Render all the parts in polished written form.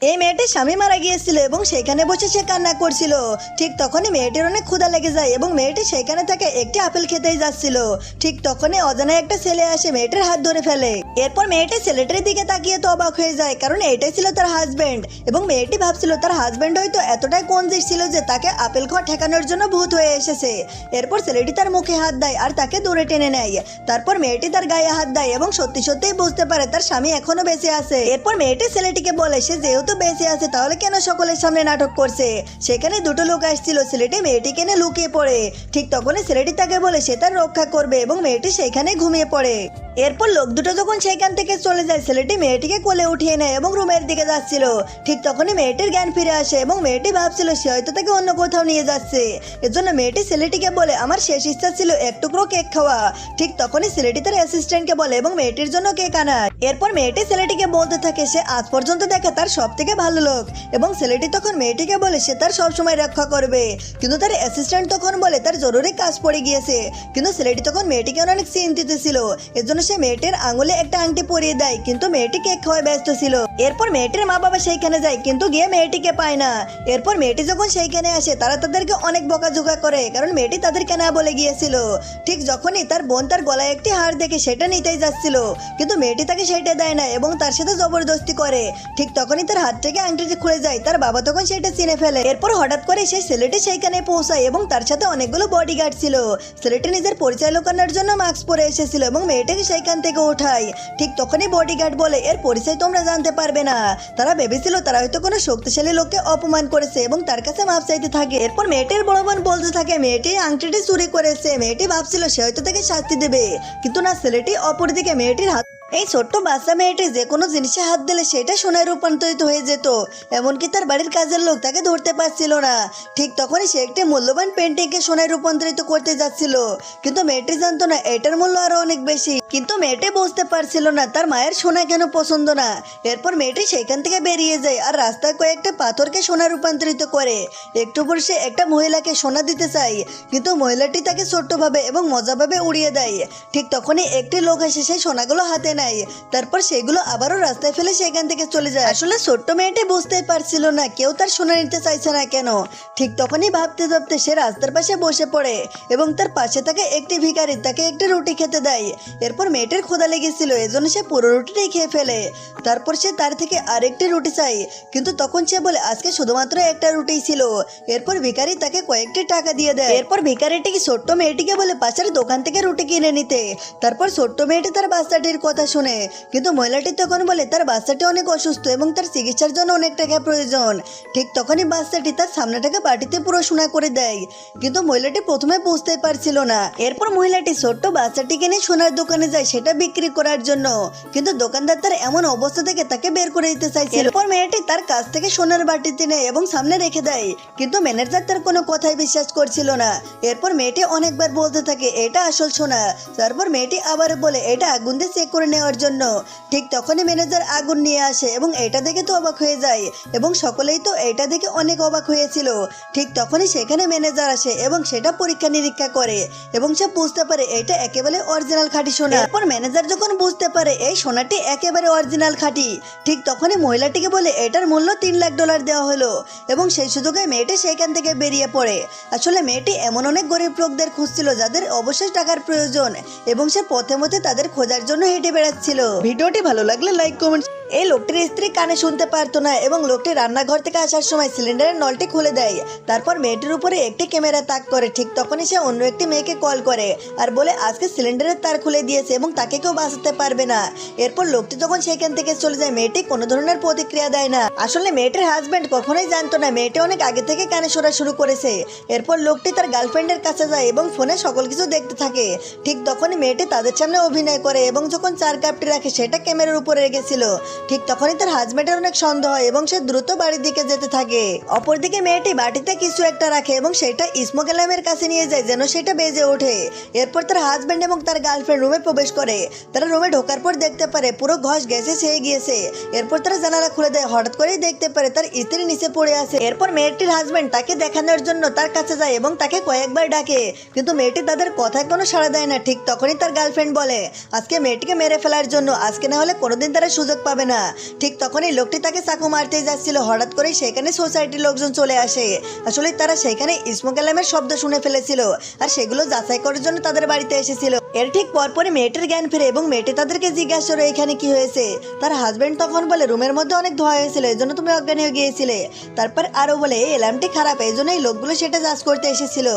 এই মেয়েটির স্বামী মারা গিয়েছিল এবং সেখানে বসে সে কান্না করছিল। ঠিক তখনই মেয়েটির অনেক ক্ষুধা লেগে যায় এবং মেয়েটি সেখানে থেকে একটি আপেল খেতেই যাচ্ছিল। ঠিক তখনই অজানা একটা ছেলে আসে মেয়েটির হাত ধরে ফেলে। এরপর মেয়েটি ছেলেটির দিকে তাকিয়ে তো অবাক হয়ে যায়, কারণ এটাই ছিল তার হাজবেন্ড। এবং মেয়েটি ভাবছিল তার হাজবেন্ড হয়তো এতটাই কনজিস ছিল যে তাকে আপেল খাওয়া ঠেকানোর জন্য ভূত হয়ে এসেছে। এরপর ছেলেটি তার মুখে হাত দেয় আর তাকে দূরে টেনে নেয়। তারপর মেয়েটি তার গায়ে হাত দেয় এবং সত্যি সত্যিই বুঝতে পারে তার স্বামী এখনো বেঁচে আছে। এরপর মেয়েটি ছেলেটিকে বলে সে যেহেতু বেঁচে আছে তাহলে কেন সকলের সামনে নাটক করছে। সেখানে দুটো লোক আসছিল, ছেলেটি মেয়েটিকে নিয়ে লুকিয়ে পড়ে। ঠিক তখনই ছেলেটি তাকে বলে সে তার রক্ষা করবে এবং মেয়েটি সেখানে ঘুমিয়ে পড়ে। এরপর লোক দুটো যখন সেখান থেকে চলে যায় ছেলেটি মেয়েটিকে কোলে উঠিয়ে নেয় এবং রুমের দিকে যাচ্ছিল। ঠিক তখনই মেয়েটির জ্ঞান ফিরে আসে এবং মেয়েটি ভাবছিল সে হয়তো তাকে অন্য কোথাও নিয়ে যাচ্ছে। এজন্য মেয়েটি ছেলেটিকে বলে আমার শেষ ইচ্ছা ছিল এক টুকরো কেক খাওয়া। ঠিক তখনই ছেলেটি তার অ্যাসিস্ট্যান্টকে বলে এবং মেয়েটির জন্য কেক আনায়। এরপর মেয়েটি ছেলেটিকে বলতে থাকে সে আজ পর্যন্ত দেখা তার সব থেকে ভালো লোক। এবং ছেলেটি তখন মেয়েটিকে বলে সে তার সবসময় রক্ষা করবে। কিন্তু তার অ্যাসিস্ট্যান্ট তখন বলে তার জরুরি কাজ পড়ে গিয়েছে। কিন্তু ছেলেটি তখন মেয়েটিকে অনেক চিন্তিত ছিল, এজন্য সে মেয়েটির আঙুলে একটা আংটি পরিয়ে দেয়। কিন্তু মেয়েটি কেক খাওয়ায় ব্যস্ত ছিল। এরপর মেয়েটির মা বাবা সেইখানে যায় কিন্তু গিয়ে মেয়েটিকে পায় না। এরপর মেয়েটি যখন সেইখানে আসে তারা তাদেরকে অনেক বকাঝোকা করে, কারণ মেয়েটি তাদেরকে না বলে গিয়েছিল। ঠিক যখনই তার বোন তার গলায় একটি হার দেখে সেটা নিতেই যাচ্ছিল, কিন্তু মেয়েটি তাকে সেটা দেয় না এবং তার সাথে জবরদস্তি করে। ঠিক তখনই তার হাত থেকে আংটিটি খুলে যায়। তার বাবা তখন সেটা চিনে ফেলে। এরপর হঠাৎ করে সেই ছেলেটি সেইখানে পৌঁছায় এবং তার সাথে অনেকগুলো বডিগার্ড ছিল। ছেলেটি নিজের পরিচয় লুকানোর জন্য মাস্ক পরে এসেছিল এবং মেয়েটিকে সেইখান থেকে ওঠায়। ঠিক তখনই বডিগার্ড বলে এর পরিচয় তোমরা জানতে পারবে না। তারা ভেবেছিল তারা হয়তো কোনো শক্তিশালী লোককে অপমান করেছে এবং তার কাছে মাপ চাইতে থাকে। এরপর মেয়েটির বড় বোন বলতে থাকে মেয়েটি আংটিটি চুরি করেছে। মেয়েটি ভাবছিল সে হয়তো তাকে শাস্তি দেবে, কিন্তু না, ছেলেটি অপরদিকে মেয়েটির হাত এই ছোট্ট বাচ্চা মেয়েটি যে কোনো জিনিসে হাত দিলে সেটা সোনায় রূপান্তরিত হয়ে যেত। এমনকি তার বাড়ির কাজের লোক তাকে ধরতে পারছিল না। ঠিক তখনই সে একটি মূল্যবান পেন্টিংকে সোনায় রূপান্তরিত করতে যাচ্ছিল, কিন্তু মেয়েটি জানতো না এটার মূল্য আরো অনেক বেশি। কিন্তু মেয়েটি বুঝতে পারছিল না তার মায়ের সোনা কেন পছন্দ না। এরপর মেয়েটি সেখান থেকে বেরিয়ে যায় আর রাস্তায় কয়েকটা পাথরকে সোনা রূপান্তরিত করে। একটু পর সে একটা মহিলাকে সোনা দিতে চায়, কিন্তু মহিলাটি তাকে ছোট্টভাবে এবং মজাভাবে উড়িয়ে দেয়। ঠিক তখনই একটি লোক এসে সেই সোনাগুলো হাতে নেয়। তারপর সেগুলো আবারও রাস্তায় ফেলে সেখান থেকে চলে যায়। আসলে ছোট্ট মেয়েটি বুঝতেই পারছিল না কেউ তার সোনা নিতে চাইছে না কেন। ঠিক তখনই ভাবতে ভাবতে সে রাস্তার পাশে বসে পড়ে এবং তার পাশে থাকা একটি ভিখারি তাকে একটি রুটি খেতে দেয়। এরপর মেয়েটির ক্ষুধা লেগেছিল, এজন্য সে পুরো রুটিটাই খেয়ে ফেলে। তারপর সে তার থেকে আরেকটি রুটি চায়, কিন্তু তখন সে বলে আজকে শুধুমাত্র একটা রুটি ছিল। এরপর ভিখারি তাকে কয়েকটি টাকা দিয়ে দেয়। এরপর ভিখারিটি ছোট্ট মেয়েটিকে বলে পাশের দোকান থেকে রুটি কিনে নিতে। তারপর ছোট্ট মেয়েটি তার বাচ্চাটির কথা শুনে, কিন্তু মহিলাটি তখন বলে তার বাচ্চাটি অনেক অসুস্থ এবং তার চিকিৎসার জন্য অনেক টাকা প্রয়োজন। ঠিক তখনই বাচ্চাটি তার সামনেটাকে বাটিতে পুরো সোনা করে দেয়, কিন্তু মহিলাটি প্রথমে বুঝতে পারছিল না। এরপর মহিলাটি ছোট্ট বাচ্চাটিকে নিয়ে সোনার দোকানে যায় সেটা বিক্রি করার জন্য, কিন্তু দোকানদার তার এমন অবস্থা থেকে তাকে বের করে দিতে চাইছিল। এরপর মেয়েটি তার কাছ থেকে সোনার বাটিতে নেয় এবং সামনে রেখে দেয়, কিন্তু ম্যানেজার তার কোনো কথাই বিশ্বাস করছিল না। এরপর মেয়েটি অনেকবার বলতে থাকে এটা আসল সোনা। তারপর মেয়েটি আবার বলে এটা আগুন দিয়ে চেক করে নেওয়ার জন্য। ঠিক তখনই ম্যানেজার আগুন নিয়ে আসে এবং এটা দেখে তো অবাক হয়ে যায় এবং সকলেই তো এটা দেখে অনেক অবাক হয়েছিল। ঠিক তখনই সেখানে ম্যানেজার আসে এবং সেটা পরীক্ষা নিরীক্ষা করে এবং সে বুঝতে পারে এটা একেবারে অরিজিনাল খাঁটি সোনা। এরপর ম্যানেজার যখন বুঝতে পারে এই সোনাটি একেবারে অরিজিনাল খাঁটি, ঠিক তখনই মহিলাটিকে বলে এটার মূল্য $3 লাখ দেওয়া হলো এবং সেই সুযোগে মেয়েটি সেখান থেকে বেরিয়ে পড়ে। আসলে মেয়েটি এমন অনেক গরিব লোকদের খুঁজছিল যাদের অবশ্যই টাকার প্রয়োজন এবং সে পথে মধ্যে তাদের খোঁজার জন্য হেঁটে বেড়াচ্ছিল। ভিডিওটি ভালো লাগলে লাইক কমেন্ট। এই লোকটির স্ত্রী কানে শুনতে পারতো না এবং লোকটি রান্নাঘর থেকে আসার সময় সিলিন্ডারের নলটি খুলে দেয়। তারপর মেয়েটির উপরে একটি ক্যামেরা তাক করে। ঠিক তখনই সে অন্য একটি মেয়েকে কল করে আর বলে আজকে সিলিন্ডারের তার খুলে দিয়েছে এবং তাকে কেউ বাঁচাতে পারবে না। এরপর লোকটি যখন সেখান থেকে চলে যায় মেয়েটি কোনো ধরনের প্রতিক্রিয়া দেয় না। আসলে মেয়েটির হাজবেন্ড কখনোই জানতো না মেয়েটি অনেক আগে থেকে কানে শোনা শুরু করেছে। এরপর লোকটি তার গার্লফ্রেন্ডের কাছে যায় এবং ফোনে সকল কিছু দেখতে থাকে। ঠিক তখনই মেয়েটি তাদের সামনে অভিনয় করে এবং যখন চার কাপটি রাখে সেটা ক্যামেরার উপরে রেখেছিল। ঠিক তখনই তার হাজবেন্ডের অনেক সন্দেহ হয় এবং সে দ্রুত বাড়ির দিকে যেতে থাকে। অপরদিকে মেয়েটি বাটিতে কিছু একটা রাখে এবং সেটা স্মোক অ্যালার্মের কাছে নিয়ে যায় যেন সেটা বেজে ওঠে। এরপর তার হাজবেন্ড এবং তার গার্লফ্রেন্ড রুমে প্রবেশ করে। তারা রুমে ঢোকার পর দেখতে পারে পুরো ঘষ গ্যাসে ছেয়ে গিয়েছে। এরপর তারা জানালা খুলে দেয়। হঠাৎ করেই দেখতে পারে তার স্ত্রী নিচে পড়ে আছে। এরপর মেয়েটির হাজবেন্ড তাকে দেখানোর জন্য তার কাছে যায় এবং তাকে কয়েকবার ডাকে, কিন্তু মেয়েটি তাদের কথায় কোনো সাড়া দেয় না। ঠিক তখনই তার গার্লফ্রেন্ড বলে আজকে মেয়েটিকে মেরে ফেলার জন্য, আজকে না হলে কোনোদিন তারা সুযোগ পাবে না। না। ঠিক তখনই লোকটি তাকে চাকু মারতে যাচ্ছিল, হঠাৎ করেই সেখানে সোসাইটির লোকজন চলে আসে। আসলে তারা সেখানে স্মোক অ্যালার্মের শব্দ শুনে ফেলেছিল আর সেগুলো যাচাই করার জন্য তাদের বাড়িতে এসেছিল। এর ঠিক পরপরই মেয়েটির জ্ঞান ফিরে এবং মেয়েটি তাদেরকে জিজ্ঞাসা করে এখানে কি হয়েছে। তার হাজবেন্ড তখন বলে রুমের মধ্যে অনেক ধোঁয়া হয়েছিল, এই জন্য তুমি অজ্ঞান হয়ে গিয়েছিলে। তারপর আরও বলে এই অ্যালার্মটি খারাপ, এই জন্য এই লোকগুলো সেটা যাচ করতে এসেছিল।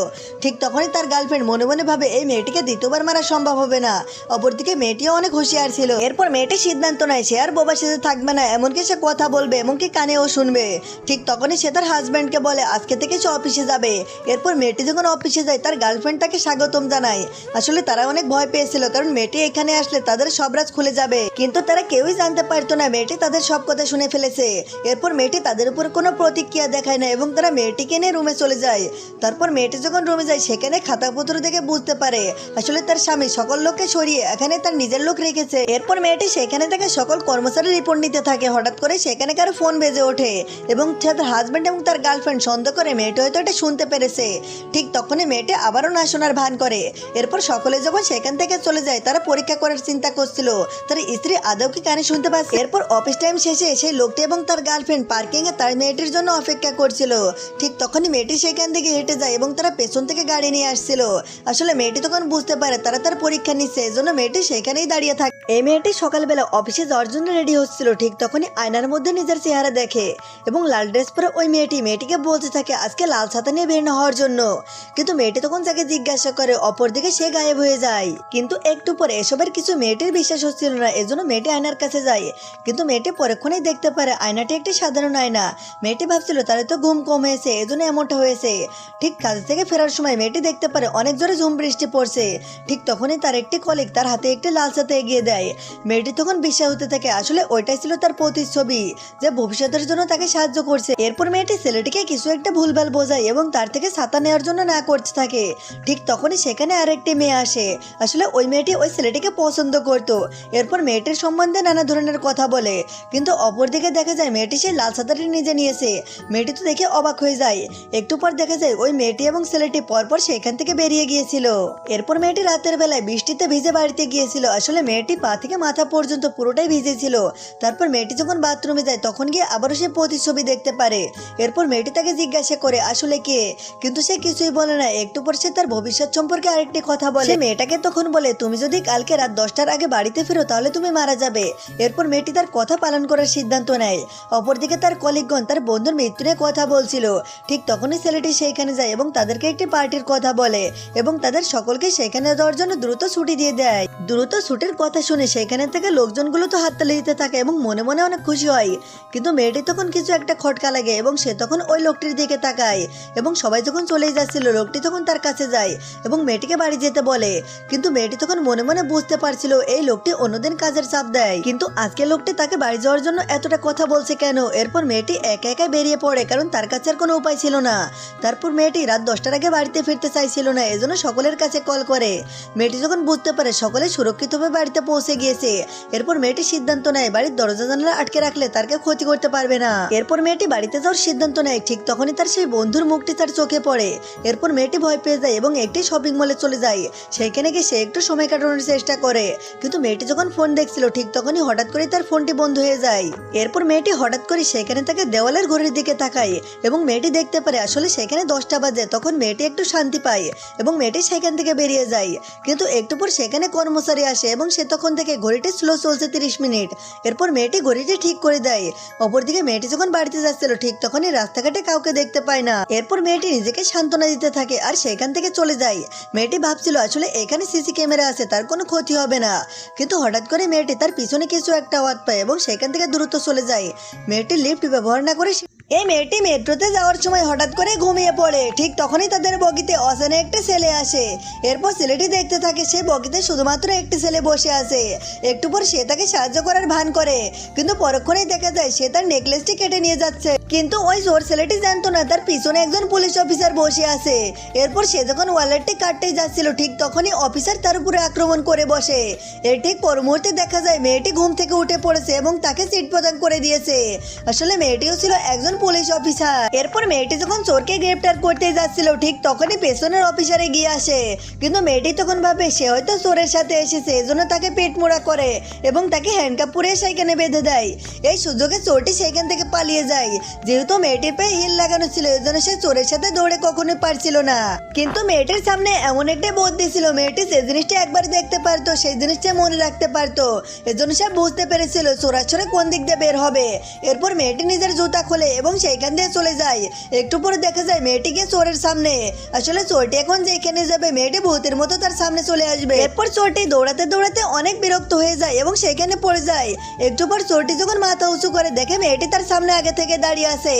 ঠিক তখনই তার গার্লফ্রেন্ড মনে মনে ভাবে এই মেয়েটিকে দ্বিতীয়বার মারা সম্ভব হবে না। অপরদিকে মেয়েটিও অনেক হুঁশিয়ার ছিল। এরপর মেয়েটি সিদ্ধান্ত নেয় সে আর বোবা সেজে থাকবে না, এমনকি সে কথা বলবে এমনকি কানেও শুনবে। ঠিক তখনই সে তার হাজব্যান্ডকে বলে আজকে থেকে সে অফিসে যাবে। এরপর মেয়েটি যখন অফিসে যায় তার গার্লফ্রেন্ড তাকে স্বাগতম জানায়। আসলে তারা অনেক ভয় পেয়েছিল, কারণ মেয়েটি এখানে আসলে তাদের সব রাজ খুলে যাবে, কিন্তু তারা কেউই জানতে পারতো না মেয়েটি তাদের সব কথা শুনে ফেলেছে। এরপর মেয়েটি তাদের উপর কোনো প্রতিক্রিয়া দেখায় না এবং তারা মেয়েটিকে নিয়ে রুমে চলে যায়। তারপর মেয়েটি যখন রুমে যায় সেখানে খাতাপত্র দেখে বুঝতে পারে আসলে তার স্বামী সকল লোককে সরিয়ে এখানে তার নিজের লোক রেখেছে। এরপর মেয়েটি সেখানে থেকে সকল কর্মচারী রিপোর্ট নিতে থাকে। হঠাৎ করে সেখানে কারো ফোন বেজে ওঠে এবং তার হাজব্যান্ড এবং তার গার্লফ্রেন্ড সন্দেহ করে মেয়েটি হয়তো এটা শুনতে পেরেছে। ঠিক তখনই মেয়েটি আবারও না শোনার ভান করে। এরপর সকলে যখন সেখান থেকে চলে যায় তারা পরীক্ষা করার চিন্তা করছিল তার স্ত্রী আদৌ কি কানে শুনতে পাচ্ছে। এরপর অফিস টাইম শেষে সেই লোকটি এবং তার গার্লফ্রেন্ড পার্কিং এ তার মেয়েটির জন্য অপেক্ষা করছিল। ঠিক তখনই মেয়েটি সেখান থেকে হেঁটে যায় এবং তারা পেছন থেকে গাড়ি নিয়ে আসছিল। আসলে মেয়েটি তখন বুঝতে পারে তারা তার পরীক্ষা নিচ্ছে, এজন্য মেয়েটি সেখানেই দাঁড়িয়ে থাকে। এই মেয়েটি সকালবেলা অফিসে যাওয়ার জন্য রেডি হচ্ছিল। ঠিক তখনই আয়নার মধ্যে নিজের চেহারা দেখে এবং লাল ড্রেস পরে ওই মেয়েটিকে বলতে থাকে আজকে লাল ছাতা নিয়ে বের না হওয়ার জন্য। কিন্তু মেয়েটি তখন তাকে জিজ্ঞাসা করে, অপরদিকে সে গায়েব হয়ে যায়। কিন্তু একটু পরে এসবের কিছু মেয়েটির বিশ্বাস হচ্ছিল না, এজন্য মেয়েটি আয়নার কাছে যায়। কিন্তু মেয়েটি পরক্ষণেই দেখতে পারে আয়নাটি একটি সাধারণ আয়না। মেয়েটি ভাবছিল তার তো ঘুম কম হয়েছে, এজন্য এমনটা হয়েছে। ঠিক কাজ থেকে ফেরার সময় মেয়েটি দেখতে পারে অনেক জোরে ঝুম বৃষ্টি পড়ছে। ঠিক তখনই তার একটি কলিগ তার হাতে একটি লাল ছাতা এগিয়ে দেয়। মেয়েটি তখন বিশ্বাস হতে থাকে আসলে ওইটাই ছিল তার প্রতিচ্ছবি যে ভবিষ্যতের জন্য তাকে সাহায্য করছে। এরপর মেয়েটি ছেলেটিকে কিছু একটা ভুলভাল বোঝায় এবং তার থেকে ছাতা নেওয়ার জন্য না করতে থাকে। ঠিক তখনই সেখানে আরেকটি মেয়ে আসে। আসলে ওই মেয়েটি ওই ছেলেটিকে পছন্দ করত। এরপর মেয়েটির সম্বন্ধে নানা ধরনের কথা বলে, কিন্তু অপরদিকে দেখা যায় মেয়েটি সেই লাল ছাতাটি নিজে নিয়েছে। মেয়েটি তো দেখে অবাক হয়ে যায়। একটু পর দেখা যায় ওই মেয়েটি এবং ছেলেটি পরপর সেখান থেকে বেরিয়ে গিয়েছিল। এরপর মেয়েটি রাতের বেলায় বৃষ্টিতে ভিজে বাড়িতে গিয়েছিল। আসলে মেয়েটি পা থেকে মাথা পর্যন্ত পুরোটাই ভিজেছিল। তারপর মেয়েটি যখন বাথরুমে যায় তখন গিয়ে আবারও সে প্রতিচ্ছবি দেখতে পারে। এরপর মেয়েটি তাকে জিজ্ঞাসা করে আসলে কে, কিন্তু সে কিছুই বলে না। একটু পর সে তার ভবিষ্যৎ সম্পর্কে আরেকটি কথা বলে। মেয়েটাকে তখন বলে তুমি যদি কালকে রাত 10টার আগে বাড়িতে ফেরো তাহলে তুমি মারা যাবে। এরপর মেয়েটি তার কথা পালন করার সিদ্ধান্ত নেয়। অপরদিকে তার কলিগগণ তার বন্ধুর মৃত্যু নিয়ে কথা বলছিল। ঠিক তখনই ছেলেটি সেইখানে যায় এবং তাদেরকে একটি পার্টির কথা বলে এবং তাদের সকলকে সেখানে যাওয়ার জন্য দ্রুত ছুটি দিয়ে দেয়। দ্রুত ছুটির কথা শুনে সেখানে থেকে লোকজনগুলো তো হাততালি দিতে থাকে এবং মনে মনে অনেক খুশি হয়। কিন্তু মেয়েটি তখন কিছু একটা খটকা লাগে এবং সে তখন ওই লোকটির দিকে তাকায় এবং সবাই যখন চলে যাচ্ছিল লোকটি তখন তার কাছে যায় এবং মেয়েটিকে বাড়ি যেতে বলে। কিন্তু মেয়েটি তখন মনে মনে বুঝতে পারছিল এই লোকটি অন্যদিন কাজের চাপ দেয়, কিন্তু আজকে লোকটি তাকে বাড়ি যাওয়ার জন্য এতটা কথা বলছে কেন। এরপর মেয়েটি একা একা বেরিয়ে পড়ে, কারণ তার কাছে আর কোনো উপায় ছিল না। তারপর মেয়েটি রাত 10টার আগে বাড়িতে ফিরতে চাইছিল না, এজন্য সকলের কাছে কল করে। মেয়েটি যখন বুঝতে পারে সকলে সুরক্ষিতভাবে বাড়িতে পৌঁছে গিয়েছে, এরপর মেয়েটি সিদ্ধান্ত নেয় বাড়ির দরজা জানালা আটকে রাখলে তার কেউ ক্ষতি করতে পারবে না। এরপর মেয়েটি বাড়িতে যাওয়ার সিদ্ধান্ত নেয়। ঠিক তখনই তার সেই বন্ধুর মুখটি তার চোখে পড়ে। এরপর মেয়েটি ভয় পেয়ে যায় এবং একটি শপিং মলে চলে যায়। সেইখানে গিয়ে সে একটু সময় কাটানোর চেষ্টা করে, কিন্তু মেয়েটি যখন ফোন দেখছিল ঠিক তখনই হঠাৎ করে তার ফোনটি বন্ধ হয়ে যায়। এরপর মেয়েটি হঠাৎ করে সেখানে তাকে দেওয়ালের ঘড়ির দিকে তাকায় এবং মেয়েটি দেখতে পারে আসলে সেখানে 10টা বাজে। তখন মেয়েটি একটু শান্তি পায় এবং মেয়েটি সেখান থেকে বেরিয়ে যায়। কিন্তু একটু পর সেখানে কর্মচারী আসে এবং সে তখন থেকে ঘড়িটি স্লো চলছে 30 মিনিট। এরপর মেয়েটি ঘড়িটি ঠিক করে দেয়। অপরদিকে মেয়েটি যখন বাড়িতে যাচ্ছিল ঠিক তখনই রাস্তাঘাটে কাউকে দেখতে পায় না। এরপর মেয়েটি নিজেকে সান্ত্বনা দিতে থাকে আর সেখান থেকে চলে যায়। মেয়েটি ভাবছিল আসলে এখানে সিসি ক্যামেরা আছে, তার কোনো ক্ষতি হবে না। কিন্তু হঠাৎ করে মেয়েটি তার পিছনে কিছু একটা আওয়াজ পায় এবং সেখান থেকে দ্রুত চলে যায়। মেয়েটি লিফট ব্যবহার না করে এই মেয়েটি মেট্রোতে যাওয়ার সময় হঠাৎ করে ঘুমিয়ে পড়ে। ঠিক তখনই তাদের বগিতে অজানা একটা ছেলে আসে। এরপর ছেলেটি দেখতে থাকে সে বগিতে শুধুমাত্র একটি ছেলে বসে আছে। একটু পর সে তাকে সাহায্য করার ভান করে, কিন্তু পরক্ষণেই দেখা যায় সে তার নেকলেসটি কেটে নিয়ে যাচ্ছে। কিন্তু ওই চোর ছেলেটি জানতো না তার পিছনে একজন পুলিশ অফিসার বসে আছে। এরপর সে যখন ওয়ালেটটি কাটতেই যাচ্ছিল ঠিক তখনই অফিসার তার উপরে আক্রমণ করে বসে। এর ঠিক পর মুহূর্তে দেখা যায় মেয়েটি ঘুম থেকে উঠে পড়েছে এবং তাকে সিট প্রদান করে দিয়েছে। আসলে মেয়েটিও ছিল একজন পুলিশ অফিসার। এরপর মেয়েটি যখন চোরকে গ্রেপ্তার করতে যাচ্ছিল ঠিক তখনই পেছনের অফিসার এগিয়ে আসে, কিন্তু মেয়েটি তখন ভাবে সে হয়তো চোরের সাথে এসেছে, এজন্য তাকে পেট মোড়া করে এবং তাকে হ্যান্ডকাপ পরিয়ে সেখানে বেঁধে দেয়। এই সুযোগে চোরটি সেখান থেকে পালিয়ে যায়। যেহেতু মেয়েটির পায়ে হিল লাগানো ছিল এজন্য সে চোরের সাথে দৌড়ে কখনোই পারছিল না, কিন্তু মেয়েটির সামনে এমন একটা বুদ্ধি ছিল, মেয়েটি যে জিনিসটা একবার দেখতে পারতো সেই জিনিসটা মনে রাখতে পারতো, এজন্য সে বুঝতে পেরেছিল চোরাচোরে কোন দিক দিয়ে বের হবে। এরপর মেয়েটি নিজের জুতা খোলে এবং সেইখান দিয়ে চলে যায়। একটু পরে দেখা যায় মেয়েটি গিয়ে চোরের সামনে। আসলে চোরটি এখন যেখানে যাবে মেয়েটি ভূতের মতো তার সামনে চলে আসবে। এরপর চোরটি দৌড়াতে দৌড়াতে অনেক বিরক্ত হয়ে যায় এবং সেখানে পড়ে যায়। একটু পর চোরটি যখন মাথা উঁচু করে দেখে মেয়েটি তার সামনে আগে থেকে দাঁড়িয়ে আছে।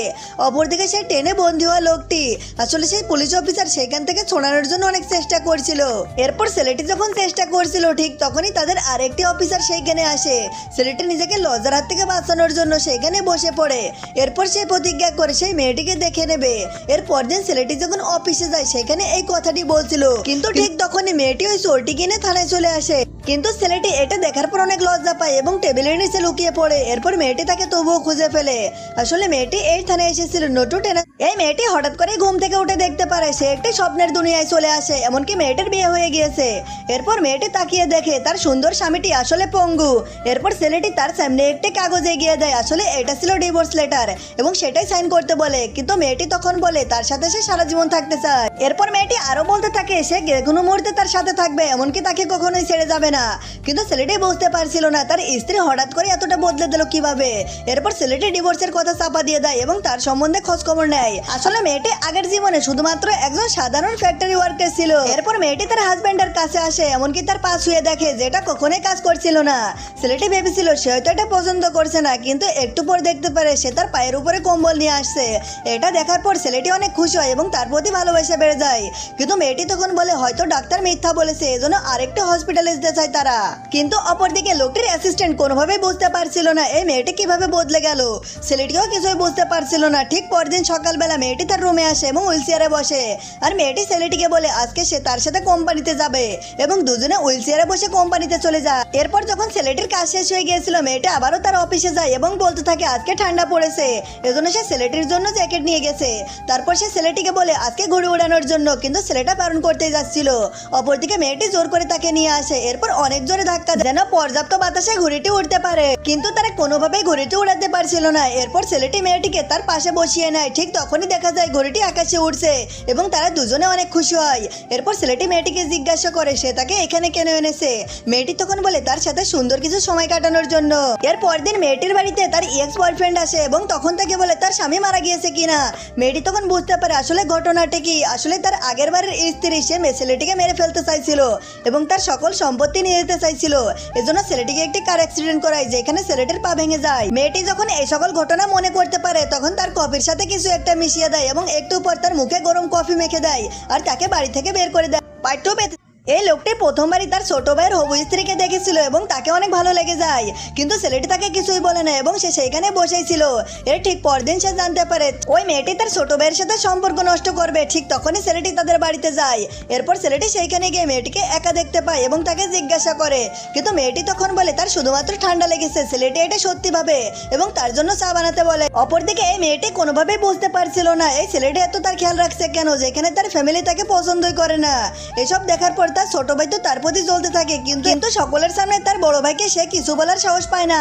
অপরদিকে সে টেনে বন্দী হওয়া লোকটি আসলে সেই পুলিশ অফিসার সেখান থেকে ছোড়ানোর জন্য অনেক চেষ্টা করছিল। এরপর ছেলেটি যখন চেষ্টা করছিল ঠিক তখনই তাদের আরেকটি অফিসার সেইখানে আসে। ছেলেটি নিজেকে লজ্জার হাত থেকে বাঁচানোর জন্য সেখানে বসে পড়ে। এরপর সে প্রতিজ্ঞা করে সেই মেয়েটিকে দেখে নেবে। এরপর দিন ছেলেটি যখন অফিসে যায় সেখানে এই কথাটি বলছিল, কিন্তু ঠিক তখনই মেয়েটি ওই চোরটি কিনে থানায় চলে আসে। কিন্তু ছেলেটি এটা দেখার পর অনেক লজ্জা পায় এবং টেবিলের নিচে লুকিয়ে পড়ে। এরপর মেয়েটি তাকে তবুও খুঁজে ফেলে। আসলে মেয়েটি এই থানায় এসেছিল নটু টেনা। এই মেয়েটি হঠাৎ করে ঘুম থেকে উঠে দেখতে পারে সে একটি স্বপ্নের দুনিয়ায় চলে আসে, এমনকি মেয়েটির বিয়ে হয়ে গিয়েছে। এরপর মেয়েটি তাকিয়ে দেখে তার সুন্দর স্বামীটি আসলে পঙ্গু। এরপর ছেলেটি তার সামনে একটি কাগজ এগিয়ে দেয়, আসলে এটা ছিল ডিভোর্স লেটার এবং সেটাই সাইন করতে বলে। কিন্তু মেয়েটি তখন বলে তার সাথে সে সারা জীবন থাকতে চায়। এরপর মেয়েটি আরো বলতে থাকে সে যে কোনো মুহূর্তে তার সাথে থাকবে, এমনকি তাকে কখনোই ছেড়ে যাবে না। কিন্তু ছেলেটি বুঝতে পারছিল না তার স্ত্রী হঠাৎ করে এতটা বদলে দিল কিভাবে। এরপর ছেলেটি ডিভোর্সের কথা চাপা দিয়ে দেয় এবং তার সম্বন্ধে খোঁজ খবর নেয়। আসলে মেয়েটি আগের জীবনে শুধুমাত্র একজন সাধারণ ফ্যাক্টরি ওয়ার্কার ছিল। এরপর মেয়েটি তার হাজবেন্ডের কাছে আসে, এমনকি তার পা ছুঁয়ে দেখে যেটা কখনোই কাজ করছিল না। ছেলেটি ভেবেছিল সে হয়তো এটা পছন্দ করছে না, কিন্তু একটু পর দেখতে পারে সে তার পায়ের উপরে কম্বল নিয়ে আসছে। এটা দেখার পর ছেলেটি অনেক খুশি হয় এবং তার প্রতি ভালোবাসা বেড়ে যায়। কিন্তু মেয়েটি তখন বলে হয়তো ডাক্তার মিথ্যা বলেছে, এজন্য আরেকটা হসপিটালে যেতে চায় তারা। কিন্তু অপরদিকে লোকটির অ্যাসিস্ট্যান্ট কোনোভাবেই বুঝতে পারছিল না এই মেয়েটি কিভাবে বদলে গেল। ছেলেটিও কিছুই বুঝতে পারছিল না। ঠিক পরদিন সকালবেলা মেয়েটি তার রুমে আসে এবং হুইল চেয়ারে বসে, আর মেয়েটি ছেলেটিকে বলে আজকে সে তার সাথে কোম্পানিতে যাবে এবং দুজনে হুইল চেয়ারে বসে কোম্পানিতে চলে যায়। এরপর যখন ছেলেটির কাজ শেষ হয়ে গিয়েছিল মেয়েটি আবারও তার অফিসে যায় এবং বলতে থাকে আজকে ঠান্ডা পড়েছে, এজন্য সে ছেলেটির জন্য জ্যাকেট নিয়ে গেছে। তারপর সে ছেলেটিকে বলে আজকে ঘুড়ি উড়ানোর জন্য, কিন্তু ছেলেটা বারণ করতে যাচ্ছিল। অপরদিকে মেয়েটি জোর করে তাকে নিয়ে আসে। এরপর অনেক জোরে ধাক্কা যেন পর্যাপ্ত বাতাসে ঘুড়িটি উঠতে পারে, কিন্তু তারা কোনোভাবেই ঘুড়িটি উড়াতে পারছিল না। এরপর ছেলেটি মেয়েটিকে তার পাশে বসিয়ে নেয়। ঠিক তখনই দেখা যায় ঘুড়িটি আকাশে উঠছে এবং তারা দুজনে অনেক খুশি হয়। এরপর ছেলেটি মেয়েটিকে জিজ্ঞাসা করে সে তাকে এখানে কেন এনেছে। মেয়েটি তখন বলে তার সাথে সুন্দর কিছু সময় কাটানোর জন্য। এর পরদিন মেয়েটির বাড়িতে তার এক্স বয়ফ্রেন্ড আসে এবং তখন তাকে বলে তার স্বামী মারা গিয়েছে কিনা। মেয়েটি তখন বুঝতে পারে আসলে ঘটনাটা কি। আসলে তার আগের বারের স্ত্রী সে ছেলেটিকে মেরে ফেলতে চাইছিল এবং তার সকল সম্পত্তি নিয়ে যেতে চাইছিল, এজন্য ছেলেটিকে একটি কার অ্যাক্সিডেন্ট করায় যেখানে ছেলেটির পা ভেঙে যায়। মেয়েটি যখন এই সকল ঘটনা মনে করতে পারে তখন তার কফির সাথে কিছু একটা মিশিয়ে দেয় এবং একটু পর তার মুখে গরম কফি মেখে দেয় আর তাকে বাড়ি থেকে বের করে দেয়। পার্ট 2 পেতে এই লোকটি প্রথমবারই তার ছোট ভাইয়ের হবু স্ত্রীকে দেখেছিল এবং তাকে অনেক ভালো লেগে যায়, কিন্তু ছেলেটি তাকে কিছুই বলে না এবং সে সেইখানে বসেই ছিল। এর ঠিক পরদিন সে জানতে পারে ওই মেয়েটি তার ছোট ভাইয়ের সাথে সম্পর্ক নষ্ট করবে। ঠিক তখনই ছেলেটি তাদের বাড়িতে যায়। এরপর ছেলেটি সেইখানে গিয়ে মেয়েটিকে একা দেখতে পায় এবং তাকে জিজ্ঞাসা করে, কিন্তু মেয়েটি তখন বলে তার শুধুমাত্র ঠান্ডা লেগেছে। ছেলেটি এটা সত্যি ভাবে এবং তার জন্য চা বানাতে বলে। অপরদিকে এই মেয়েটি কোনোভাবেই বুঝতে পারছিল না এই ছেলেটি এত তার খেয়াল রাখছে কেন, যেখানে তার ফ্যামিলি তাকে পছন্দই করে না। এসব দেখার পর তার ছোট ভাই তো তার প্রতি জ্বলতে থাকে, কিন্তু সকলের সামনে তার বড় ভাইকে সে কিছু বলার সাহস পায় না।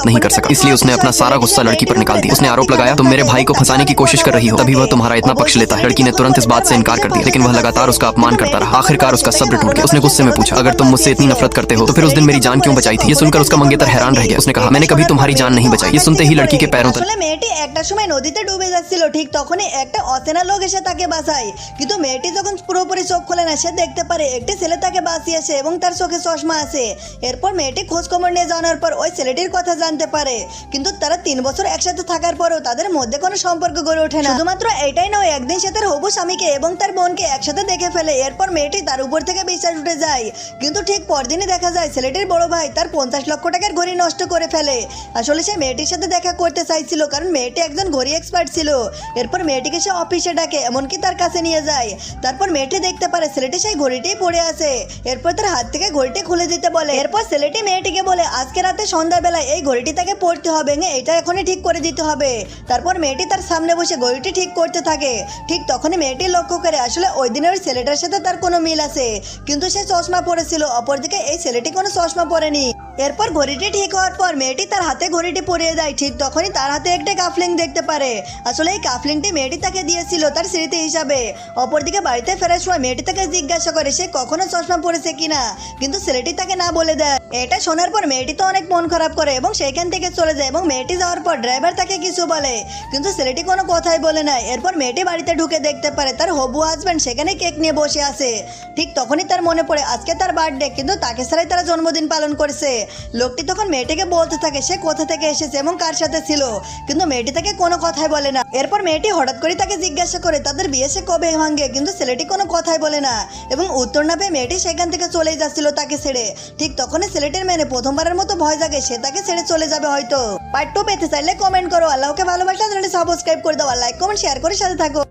नहीं कर सका, इसलिए उसने अपना सारा गुस्सा लड़की पर निकाल दिया। उसने आरोप लगाया तुम मेरे भाई को फंसाने की कोशिश कर रही हो, तभी वह तुम्हारा इतना पक्ष लेता है। लड़की ने तुरंत इस बात से इनकार कर दिया, लेकिन वह लगातार उसका अपमान करता रहा। आखिरकार उसका सब्र टूट गया। उसने गुस्से में पूछा अगर तुम मुझसे इतनी नफरत करते हो तो फिर उस दिन मेरी जान क्यों बचाई थी। ये सुनकर उसका मंगेतर हैरान रह गया। उसने कहा मैंने कभी तुम्हारी जान नहीं बचाई। ये सुनते ही लड़की के पैरों तले মেয়েটি একটা সময় নদীতে ডুবে যাচ্ছিল। ঠিক তখনই একটা অচেনা লোক এসে তাকে বাঁচায়, কিন্তু মেয়েটি যখন পুরোপুরি চোখ খোলে না সে দেখতে পারে একটি ছেলে তাকে বাঁচিয়েছে এবং তার চোখে চশমা আছে। এরপর মেয়েটি খোঁজ খবর নিয়ে জানার পর ওই ছেলেটির কথা জানতে পারে, কিন্তু তারা 3 বছর একসাথে থাকার পরেও তাদের মধ্যে কোনো সম্পর্ক গড়ে ওঠে না। শুধুমাত্র এটাই নয়, একদিন সে তার হবু স্বামীকে এবং তার বোনকে একসাথে দেখে ফেলে। এরপর মেয়েটি তার উপর থেকে বিশ্বাস উঠে যায়, কিন্তু ঠিক পরদিনই দেখা যায় ছেলেটির বড় ভাই তার 50 লক্ষ টাকার ঘড়ি নষ্ট করে ফেলে। আসলে সে মেয়েটির সাথে দেখা করতে চাইছিল কারণ মেয়েটি একজন ঘড়ি এক্সপার্ট ছিল। এরপর মেয়েটিকে সে অফিসে ডাকে, এমনকি তার কাছে নিয়ে যায়। তারপর মেয়েটি দেখতে পারে ছেলেটি সেই ঘড়িটিই পড়ে আছে। এরপর তার হাত থেকে ঘড়িটি খুলে দিতে বলে। এরপর ছেলেটি মেয়েটিকে বলে আজকে রাতে সন্ধ্যাবেলা এই ঘড়িটি তাকে পড়তে হবে, এটা এখনই ঠিক করে দিতে হবে। তারপর মেয়েটি তার সামনে বসে ঘড়িটি ঠিক করতে থাকে। ঠিক তখনই মেয়েটি লক্ষ্য করে আসলে ওই দিনের ওই ছেলেটার সাথে তার কোনো মিল আছে, কিন্তু সে চশমা পরেছিল, অপরদিকে এই ছেলেটি কোনো চশমা পরেনি। এরপর ঘড়িটি ঠিক হওয়ার পর মেয়েটি তার হাতে ঘড়িটি পরিয়ে দেয়। ঠিক তখনই তার হাতে একটা কাফলিং দেখতে পারে। আসলে এই কাফলিংটি মেয়েটি তাকে দিয়েছিল তার স্মৃতি হিসাবে। অপরদিকে বাড়িতে ফেরার সময় মেয়েটি তাকে জিজ্ঞাসা করে সে কখনো চশমা পরেছে কিনা, কিন্তু ছেলেটি তাকে না বলে দেয়। এটা শোনার পর মেয়েটি তো অনেক মন খারাপ করে এবং সেইখান থেকে চলে যায় এবং মেয়েটি যাওয়ার পর ড্রাইভার তাকে কিছু বলে, কিন্তু ছেলেটি কোনো কথাই বলে না। এরপর মেয়েটি বাড়িতে ঢুকে দেখতে পারে তার হবু হাজব্যান্ড সেখানে কেক নিয়ে বসে আছে। ঠিক তখনই তার মনে পড়ে আজকে তার বার্থডে, কিন্তু তাকে ছাড়াই তারা জন্মদিন পালন করছে। লোকটি তখন মেয়েটিকে বলতে থাকে সে কোথা থেকে এসেছে এবং কার সাথে ছিল, কিন্তু মেয়েটি তাকে কোনো কথাই বলে না। এরপর মেয়েটি হঠাৎ করে তাকে জিজ্ঞাসা করে তাদের বিয়ে সে কবে ভাঙে, কিন্তু ছেলেটি কোনো কথাই বলে না এবং উত্তর না পেয়ে মেয়েটি সেখান থেকে চলেই যাচ্ছিল তাকে ছেড়ে। ঠিক তখনই ছেলেটির মেনে প্রথমবারের মতো ভয় জাগে সে তাকে ছেড়ে চলে যাবে হয়তো। পার্ট 2 পেতে চাইলে কমেন্ট করো। আল্লাহকে ভালোবাসা চ্যানেলটি সাবস্ক্রাইব করে দাও, লাইক কমেন্ট শেয়ার করে সাথে থাকো।